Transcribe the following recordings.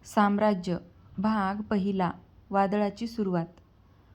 साम्राज्य भाग पहिला. वादळाची सुरुवात.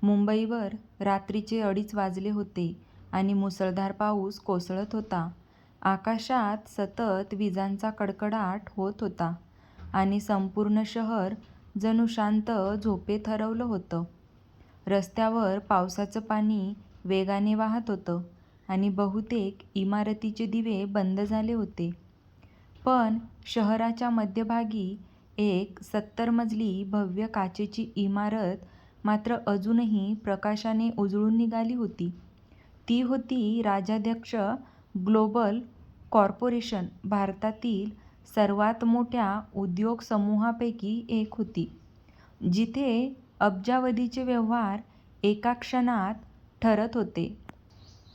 मुंबईवर रात्रीचे 2:30 वाजले होते आणि मुसळधार पाऊस कोसळत होता. आकाशात सतत विजांचा कडकडाट होत होता आणि संपूर्ण शहर जणू शांत झोपेत हरवलं होतं. रस्त्यावर पावसाचं पाणी वेगाने वाहत होतं आणि बहुतेक इमारतीचे दिवे बंद झाले होते. पण शहराच्या मध्यभागी एक 70 मजली भव्य काचेची इमारत मात्र अजूनही प्रकाशाने उजळून निघाली होती. ती होती राजाध्यक्ष ग्लोबल कॉर्पोरेशन. भारतातील सर्वात मोठ्या उद्योग समूहापैकी एक होती, जिथे अब्जावधीचे व्यवहार एका क्षणात ठरत होते.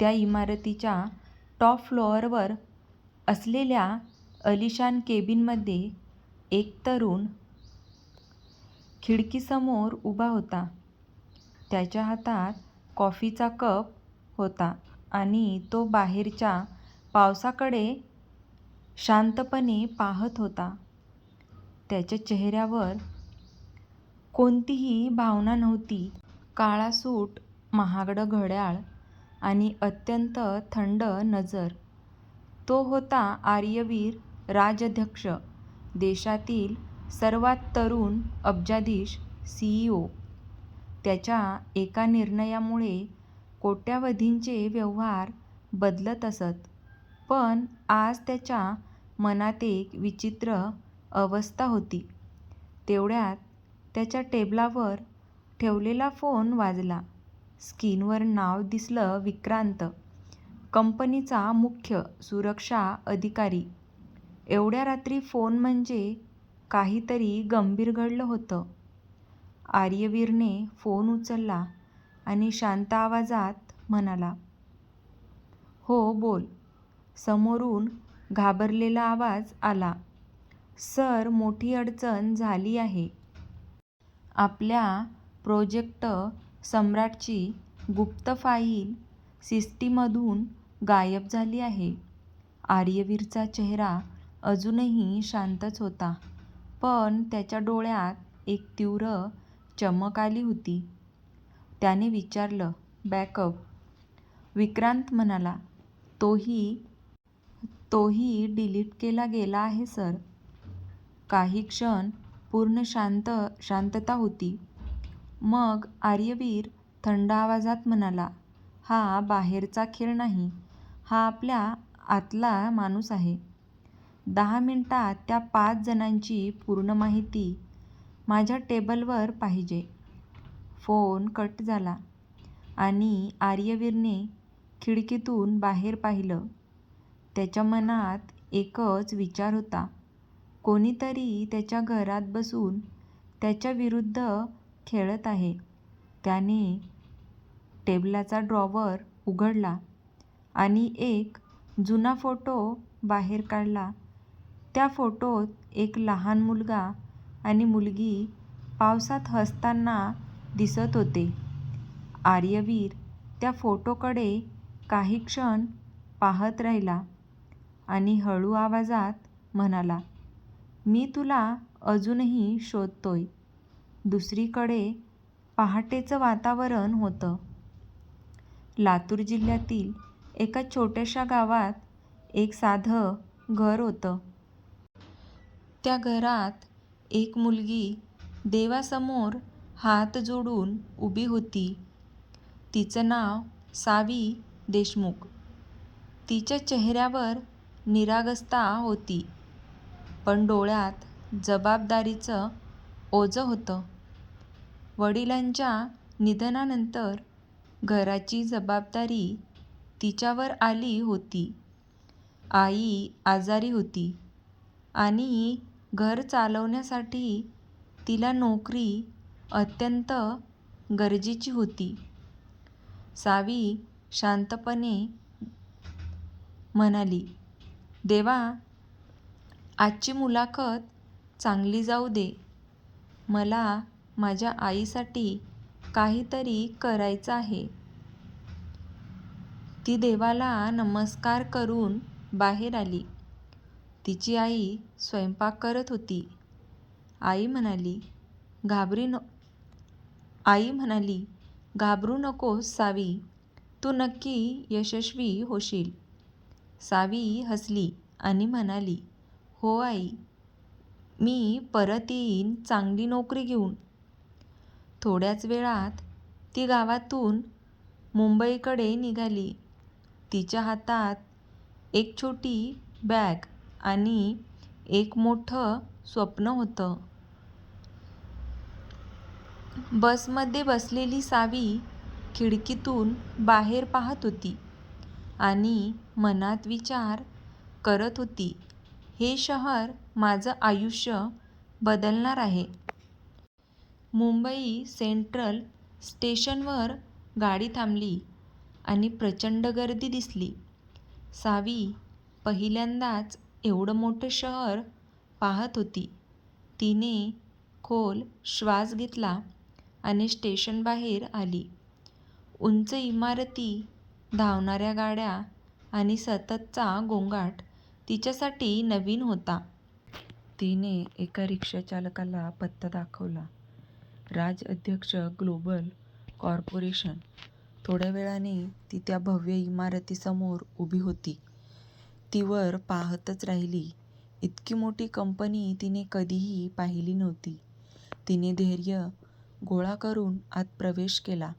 त्या इमारतीच्या टॉप फ्लोअरवर असलेल्या आलिशान केबिनमध्ये एक तरुण खिडकीसमोर उभा होता. त्याच्या हातात कॉफीचा कप होता आणि तो बाहेरच्या पावसाकडे शांतपणे पाहत होता. त्याच्या चेहऱ्यावर कोणतीही भावना नव्हती. काळा सूट, महागडं घड्याळ आणि अत्यंत थंड नजर. तो होता आर्यवीर राजाध्यक्ष, देशातील सर्वात तरुण अब्जाधीश CEO. त्याच्या एका निर्णयामुळे कोट्यावधींचे व्यवहार बदलत असत. पण आज त्याच्या मनात एक विचित्र अवस्था होती. तेवढ्यात त्याच्या टेबलावर ठेवलेला फोन वाजला. स्क्रीनवर नाव दिसलं, विक्रांत, कंपनीचा मुख्य सुरक्षा अधिकारी. एवढ्या रात्री फोन म्हणजे काहीतरी गंभीर घडलं होतं. आर्यवीरने फोन उचलला आणि शांत आवाजात म्हणाला, "हो, बोल." समोरून घाबरलेला आवाज आला, "सर, मोठी अडचण झाली आहे. आपल्या प्रोजेक्ट सम्राटची गुप्त फाईल सिस्टीममधून गायब झाली आहे." आर्यवीरचा चेहरा अजूनही शांतच होता, पण त्याच्या डोळ्यात एक तीव्र चमक आली होती. त्याने विचारलं, "बॅकअप?" विक्रांत म्हणाला, तोही डिलीट केला गेला आहे सर." काही क्षण पूर्ण शांतता होती. मग आर्यवीर थंड आवाजात म्हणाला, "हा बाहेरचा खेळ नाही, हा आपल्या आतला माणूस आहे. 10 मिनिटात त्या 5 जणांची पूर्ण माहिती माझ्या टेबलवर पाहिजे." फोन कट झाला आणि आर्यवीरने खिडकीतून बाहेर पाहिलं. त्याच्या मनात एकच विचार होता, कोणीतरी त्याच्या घरात बसून त्याच्या विरुद्ध खेळत आहे. त्याने टेबलाचा ड्रॉवर उघडला आणि एक जुना फोटो बाहेर काढला. त्या फोटोत एक लहान मुलगा आणि मुलगी पावसात हसताना दिसत होते. आर्यवीर त्या फोटोकडे काही क्षण पाहत राहिला आणि हळू आवाजात म्हणाला, "मी तुला अजूनही शोधतोय." दुसरीकडे पहाटेचं वातावरण होतं. लातूर जिल्ह्यातील एका छोट्याशा गावात एक साधं घर होतं. त्या घरात एक मुलगी देवासमोर हात जोडून उभी होती. तिचं नाव सावी देशमुख. तिच्या चेहऱ्यावर निरागसता होती, पण डोळ्यात जबाबदारीचं ओझं होतं. वडिलांच्या निधनानंतर घराची जबाबदारी तिच्यावर आली होती. आई आजारी होती आणि घर चालवण्यासाठी तिला नोकरी अत्यंत गरजेची होती. सावी शांतपणे म्हणाली, "देवा, आजची मुलाखत चांगली जाऊ दे. मला माझ्या आईसाठी काहीतरी करायचं आहे." ती देवाला नमस्कार करून बाहेर आली. तिची आई स्वयंपाक करत होती आई म्हणाली, आई म्हणाली, घाबरू नकोस सावी, तू नक्की यशस्वी होशील. सावी हसली आणि म्हणाली, हो आई, मी परत येईन चांगली नोकरी घेऊन. थोड्याच वेळात ती गावातून मुंबईकडे निघाली. तिच्या हातात एक छोटी बॅग आणि एक मोठं स्वप्न होतं. बसमध्ये बसलेली सावी खिडकीतून बाहेर पाहत होती आणि मनात विचार करत होती, हे शहर माझं आयुष्य बदलणार आहे. मुंबई सेंट्रल स्टेशनवर गाडी थांबली आणि प्रचंड गर्दी दिसली. सावी पहिल्यांदाच एवढं मोठं शहर पाहत होती. तिने खोल श्वास घेतला आणि स्टेशनबाहेर आली. उंच इमारती, धावणाऱ्या गाड्या आणि सततचा गोंगाट तिच्यासाठी नवीन होता. तिने एका रिक्षाचालकाला पत्ता दाखवला. राज अध्यक्ष ग्लोबल कॉर्पोरेशन. थोड्या वेळाने ती त्या भव्य इमारतीसमोर उभी होती. ती वर पाहतच राहिली. इतकी मोठी कंपनी तिने कधीही पाहिली नव्हती. तिने धैर्य गोळा करून आत प्रवेश केला.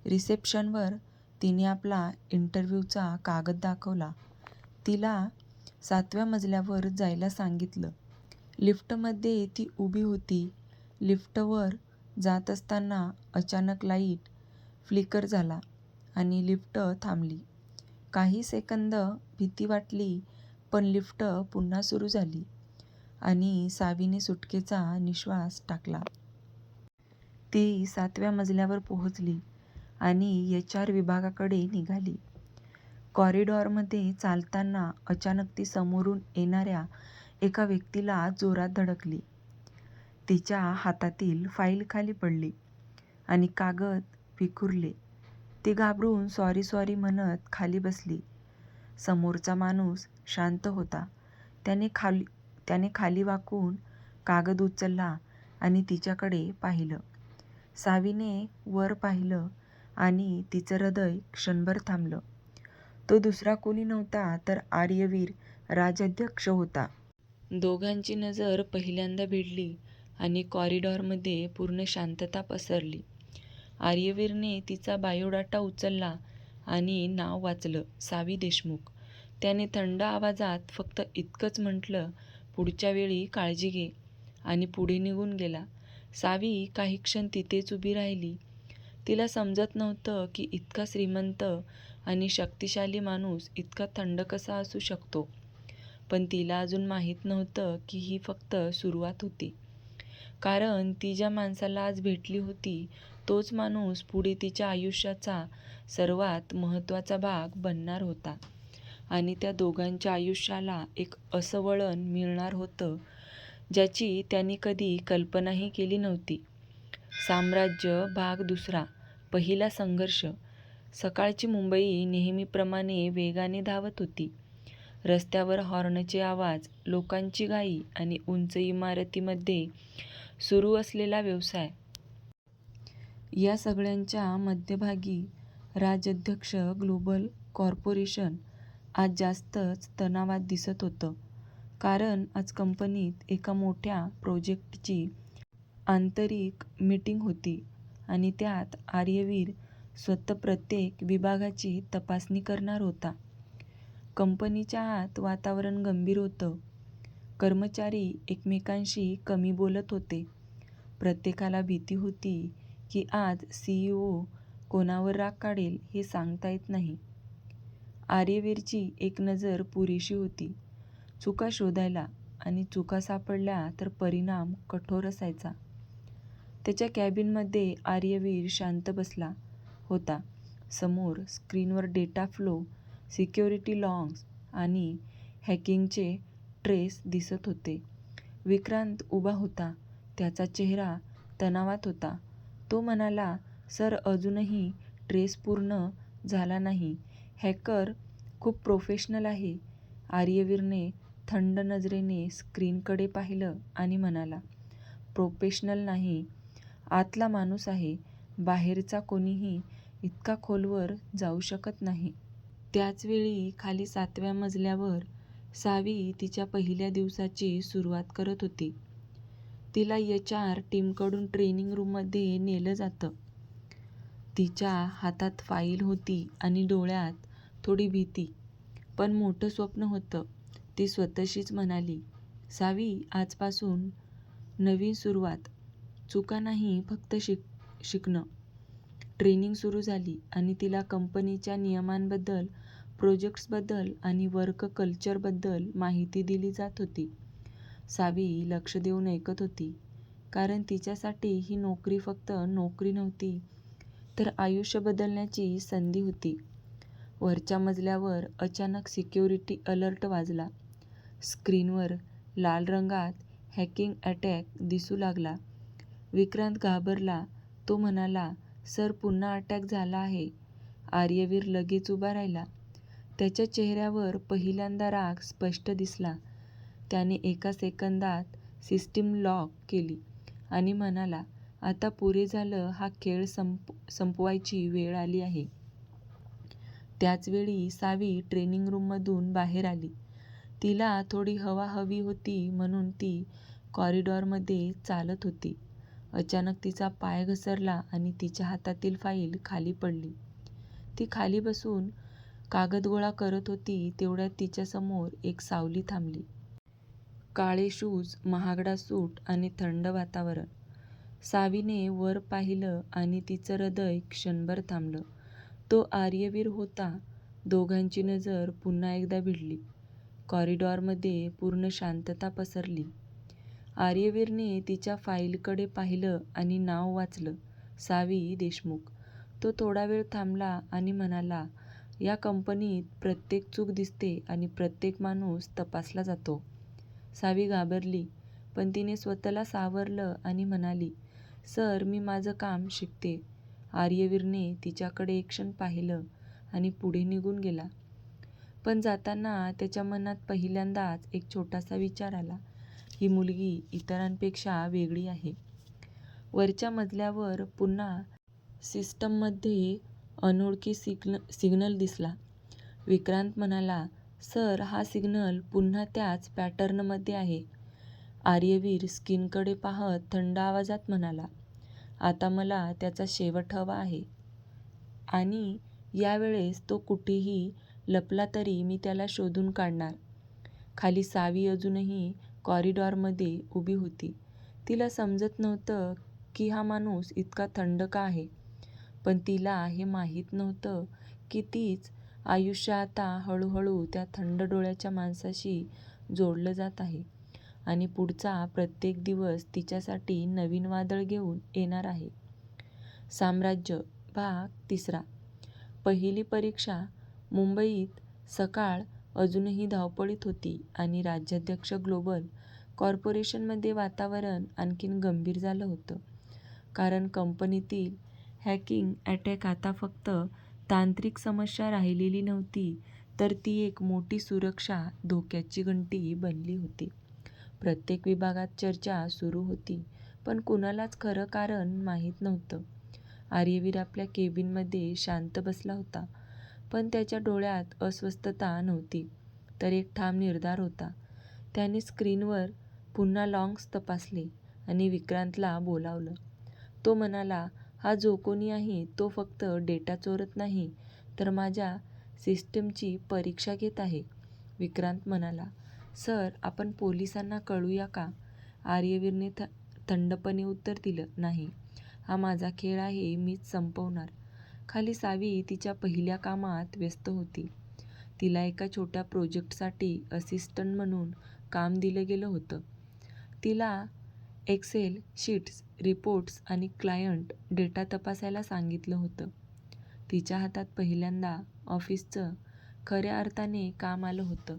रिसेप्शनवर तिने आपला इंटरव्ह्यूचा कागद दाखवला. तिला 7व्या मजल्यावर जायला सांगितलं. लिफ्टमध्ये ती उभी होती. लिफ्टवर जात असताना अचानक लाईट फ्लिकर झाला आणि लिफ्ट थांबली. काही सेकंद भीती वाटली, पण लिफ्ट पुन्हा सुरू झाली आणि सावीने सुटकेचा निश्वास टाकला. ती 7व्या मजल्यावर पोहोचली आणि HR विभागाकडे निघाली. कॉरिडॉरमध्ये चालताना अचानक ती समोरून येणाऱ्या एका व्यक्तीला जोरात धडकली. तिच्या हातातील फाईल खाली पडली आणि कागद विखुरले. ती घाबरून सॉरी सॉरी म्हणत खाली बसली. समोरचा माणूस शांत होता. त्याने खाली वाकून कागद उचलला आणि तिच्याकडे पाहिलं. सावीने वर पाहिलं आणि तिचं हृदय क्षणभर थांबलं. तो दुसरा कोणी नव्हता तर आर्यवीर राजाध्यक्ष होता. दोघांची नजर पहिल्यांदा भिडली आणि कॉरिडॉरमध्ये पूर्ण शांतता पसरली. आर्यवीरने तिचा बायोडाटा उचलला आणि नाव वाचलं, सावी देशमुख. त्याने थंड आवाजात फक्त इतकंच म्हटलं, पुढच्या वेळी काळजी घे, आणि पुढे निघून गेला. सावी काही क्षण तिथेच उभी राहिली. तिला समजत नव्हतं की इतका श्रीमंत आणि शक्तिशाली माणूस इतका थंड कसा असू शकतो. पण तिला अजून माहीत नव्हतं की ही फक्त सुरुवात होती. कारण ती ज्या माणसाला आज भेटली होती, तोच माणूस पुढे तिच्या आयुष्याचा सर्वात महत्त्वाचा भाग बनणार होता. आणि त्या दोघांच्या आयुष्याला एक असं वळण मिळणार होतं, ज्याची त्यांनी कधी कल्पनाही केली नव्हती. साम्राज्य भाग दुसरा. पहिला संघर्ष. सकाळची मुंबई नेहमीप्रमाणे वेगाने धावत होती. रस्त्यावर हॉर्नचे आवाज, लोकांची घाई आणि उंच इमारतीमध्ये सुरू असलेला व्यवसाय. या सगळ्यांच्या मध्यभागी राजाध्यक्ष ग्लोबल कॉर्पोरेशन आज जास्तच तणावात दिसत होतं. कारण आज कंपनीत एका मोठ्या प्रोजेक्टची आंतरिक मीटिंग होती आणि त्यात आर्यवीर स्वतः प्रत्येक विभागाची तपासणी करणार होता. कंपनीच्या आत वातावरण गंभीर होतं. कर्मचारी एकमेकांशी कमी बोलत होते. प्रत्येकाला भीती होती की आज CEO कोणावर राग काढेल हे सांगता येत नाही. आर्यवीरची एक नजर पुरेशी होती चुका शोधायला, आणि चुका सापडल्या तर परिणाम कठोर असायचा. त्याच्या कॅबिनमध्ये आर्यवीर शांत बसला होता. समोर स्क्रीनवर डेटा फ्लो, सिक्युरिटी लॉग्स आणि हॅकिंगचे ट्रेस दिसत होते. विक्रांत उभा होता. त्याचा चेहरा तणावात होता. तो म्हणाला, सर, अजूनही ट्रेस पूर्ण झाला नाही. हॅकर खूप प्रोफेशनल आहे. आर्यवीरने थंड नजरेने स्क्रीनकडे पाहिलं आणि म्हणाला, प्रोफेशनल नाही, आतला माणूस आहे. बाहेरचा कोणीही इतका खोलवर जाऊ शकत नाही. त्याचवेळी खाली 7व्या मजल्यावर सावी तिच्या पहिल्या दिवसाची सुरुवात करत होती. तिला HR टीमकडून ट्रेनिंग रूममध्ये नेलं जातं. तिच्या हातात फाईल होती आणि डोळ्यात थोडी भीती, पण मोठं स्वप्न होतं. ती स्वतःशीच म्हणाली, सावी, आजपासून नवीन सुरुवात. चुका नाही, फक्त शिकणं. ट्रेनिंग सुरू झाली आणि तिला कंपनीच्या नियमांबद्दल, प्रोजेक्ट्सबद्दल आणि वर्क कल्चरबद्दल माहिती दिली जात होती. सावी लक्ष देऊन ऐकत होती, कारण तिच्यासाठी ही नोकरी फक्त नोकरी नव्हती, तर आयुष्य बदलण्याची संधी होती. वरच्या मजल्यावर अचानक सिक्युरिटी अलर्ट वाजला. स्क्रीनवर लाल रंगात हॅकिंग अटॅक दिसू लागला. विक्रांत घाबरला. तो म्हणाला, सर, पुन्हा अटॅक झाला आहे. आर्यवीर लगेच उभा राहिला. त्याच्या चेहऱ्यावर पहिल्यांदा राग स्पष्ट दिसला. त्याने एका सेकंदात सिस्टीम लॉक केली आणि म्हणाला, आता पुरे झालं, हा खेळ संपवायची वेळ आली आहे. त्याचवेळी सावी ट्रेनिंग रूममधून बाहेर आली. तिला थोडी हवा हवी होती म्हणून ती कॉरिडॉरमध्ये चालत होती. अचानक तिचा पाय घसरला आणि तिच्या हातातील फाईल खाली पडली. ती खाली बसून कागद गोळा करत होती तेवढ्यात तिच्यासमोर एक सावली थांबली. काळे शूज, महागडा सूट आणि थंड वातावरण. सावीने वर पाहिलं आणि तिचं हृदय क्षणभर थांबलं. तो आर्यवीर होता. दोघांची नजर पुन्हा एकदा भिडली. कॉरिडॉरमध्ये पूर्ण शांतता पसरली. आर्यवीरने तिच्या फाईलकडे पाहिलं आणि नाव वाचलं, सावी देशमुख. तो थोडा वेळ थांबला आणि म्हणाला, या कंपनीत प्रत्येक चूक दिसते आणि प्रत्येक माणूस तपासला जातो. सावी घाबरली, पण तिने स्वतःला सावरलं आणि म्हणाली, सर, मी माझं काम शिकते. आर्यवीरने तिच्याकडे एक क्षण पाहिलं आणि पुढे निघून गेला. पण जाताना त्याच्या मनात पहिल्यांदाच एक छोटासा विचार आला, ही मुलगी इतरांपेक्षा वेगळी आहे. वरच्या मजल्यावर पुन्हा सिस्टममध्ये अनोळखी सिग्नल दिसला. विक्रांत म्हणाला, सर, हा सिग्नल पुन्हा त्याच पॅटर्नमध्ये आहे. आर्यवीर स्क्रीनकडे पाहत थंड आवाजात म्हणाला, आता मला त्याचा शेवट हवा आहे. आणि यावेळेस तो कुठेही लपला तरी मी त्याला शोधून काढणार. खाली सावी अजूनही कॉरिडॉरमध्ये उभी होती. तिला समजत नव्हतं की हा माणूस इतका थंड का आहे. पण तिला हे माहीत नव्हतं की तीच आयुष्य आता हळूहळू त्या थंड डोळ्याच्या माणसाशी जोडलं जात आहे आणि पुढचा प्रत्येक दिवस तिच्यासाठी नवीन वादळ घेऊन येणार आहे. साम्राज्य भाग 3. पहिली परीक्षा. मुंबईत सकाळ अजूनही धावपळीत होती आणि राज्याध्यक्ष ग्लोबल कॉर्पोरेशनमध्ये वातावरण आणखीन गंभीर झालं होतं. कारण कंपनीतील हॅकिंग अटॅक आता फक्त तांत्रिक समस्या राहिलेली नव्हती, तर ती एक मोठी सुरक्षा धोक्याची घंटी बनली होती. प्रत्येक विभागात चर्चा सुरू होती, पण कुणालाच खरं कारण माहीत नव्हतं. आर्यवीर आपल्या केबिनमध्ये शांत बसला होता, पण त्याच्या डोळ्यात अस्वस्थता नव्हती, तर एक ठाम निर्धार होता. त्याने स्क्रीनवर पुन्हा लॉग्स तपासले आणि विक्रांतला बोलावलं. तो म्हणाला, हा जो कोणी आहे तो फक्त डेटा चोरत नाही, तर माझ्या सिस्टीमची परीक्षा घेत आहे. विक्रांत म्हणाला, सर, आपण पोलिसांना कळवूया का? आर्यवीरने थंडपणे उत्तर दिलं, नाही, हा माझा खेळ आहे, मीच संपवणार. खाली सावी तिच्या पहिल्या कामात व्यस्त होती. तिला एका छोट्या प्रोजेक्टसाठी असिस्टंट म्हणून काम दिलं गेलं होतं. तिला एक्सेल शीट्स, रिपोर्ट्स आणि क्लायंट डेटा तपासायला सांगितलं होतं. तिच्या हातात पहिल्यांदा ऑफिसचं खऱ्या अर्थाने काम आलं होतं.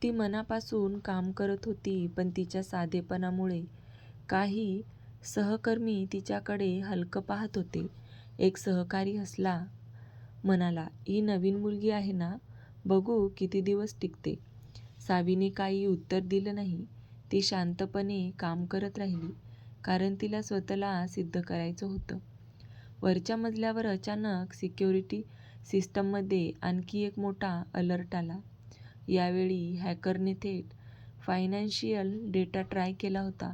ती मनापासून काम करत होती, पण तिच्या साधेपणामुळे काही सहकर्मी तिच्याकडे हलकं पाहत होते. एक सहकारी हसला, म्हणाला, ही नवीन मुलगी आहे ना, बघू किती दिवस टिकते. सावीने काही उत्तर दिलं नाही. ती शांतपणे काम करत राहिली, कारण तिला स्वतःला सिद्ध करायचं होतं. वरच्या मजल्यावर अचानक सिक्युरिटी सिस्टममध्ये आणखी एक मोठा अलर्ट आला. यावेळी हॅकरने थेट फायनान्शियल डेटा ट्राय केला होता.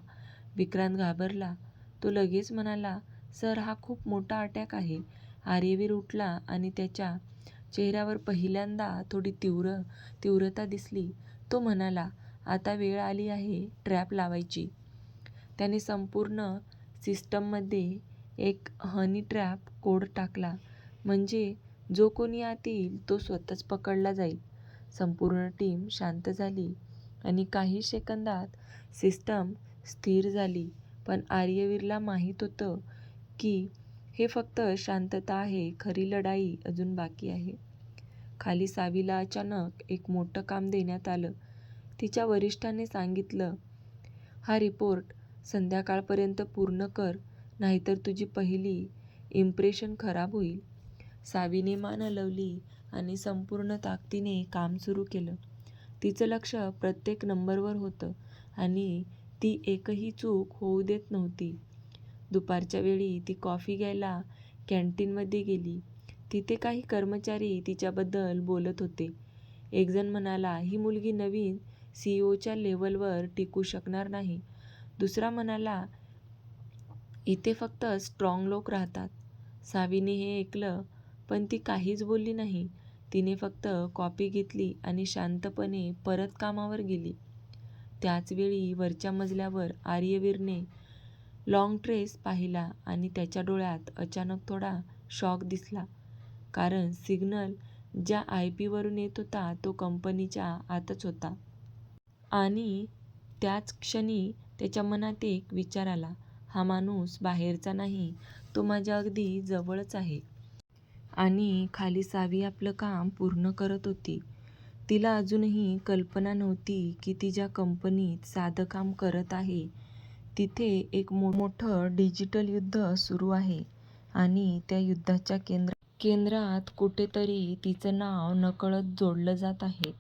विक्रांत घाबरला. तो लगेच म्हणाला, "सर, हा खूप मोठा अटॅक आहे." आर्यवीर उठला आणि त्याच्या चेहऱ्यावर पहिल्यांदा थोडी तीव्रता दिसली. तो म्हणाला, "आता वेळ आली आहे ट्रॅप लावायची." त्याने संपूर्ण सिस्टममध्ये एक हनी ट्रॅप कोड टाकला, म्हणजे जो कोणी आत येईल तो स्वतःच पकडला जाईल. संपूर्ण टीम शांत झाली आणि काही सेकंदात सिस्टम स्थिर झाली. पण आर्यवीरला माहीत होतं की हे फक्त शांतता आहे, खरी लढाई अजून बाकी आहे. खाली सावीला अचानक एक मोठं काम देण्यात आलं. तिच्या वरिष्ठाने सांगितलं, "हा रिपोर्ट संध्याकाळपर्यंत पूर्ण कर, नाहीतर तुझी पहिली इम्प्रेशन खराब होईल." सावीने मान हलवली आणि संपूर्ण ताकदीने काम सुरू केलं. तिचं लक्ष प्रत्येक नंबरवर होतं आणि ती एकही चूक होऊ देत नव्हती. दुपारच्या वेळी ती कॉफी घ्यायला कॅन्टीनमध्ये गेली. तिथे काही कर्मचारी तिच्याबद्दल बोलत होते. एक जण म्हणाला, "ही मुलगी नवीन सीईओच्या लेव्हलवर टिकू शकणार नाही." दुसरा म्हणाला, "इथे फक्त स्ट्रॉंग लोक राहतात." सावीने हे ऐकलं, पण ती काहीच बोलली नाही. तिने फक्त कॉफी घेतली आणि शांतपणे परत कामावर गेली. त्याच वेळी वरच्या मजल्यावर आर्यवीरने लाँग ट्रेस पाहिला आणि त्याच्या डोळ्यात अचानक थोडा शॉक दिसला, कारण सिग्नल ज्या IP वरून येत होता तो कंपनीच्या आतच होता. आणि त्याच क्षणी त्याच्या मनात एक विचार आला, "हा माणूस बाहेरचा नाही, तो माझ्या अगदी जवळच आहे." आणि खाली सावी आपलं काम पूर्ण करत होती. तिला अजूनही कल्पना नव्हती की ती ज्या कंपनीत साधं काम करत आहे, तिथे एक मोठं डिजिटल युद्ध सुरू आहे आणि त्या युद्धाच्या केंद्रात कुठेतरी तिचं नाव नकळत जोडलं जात आहे.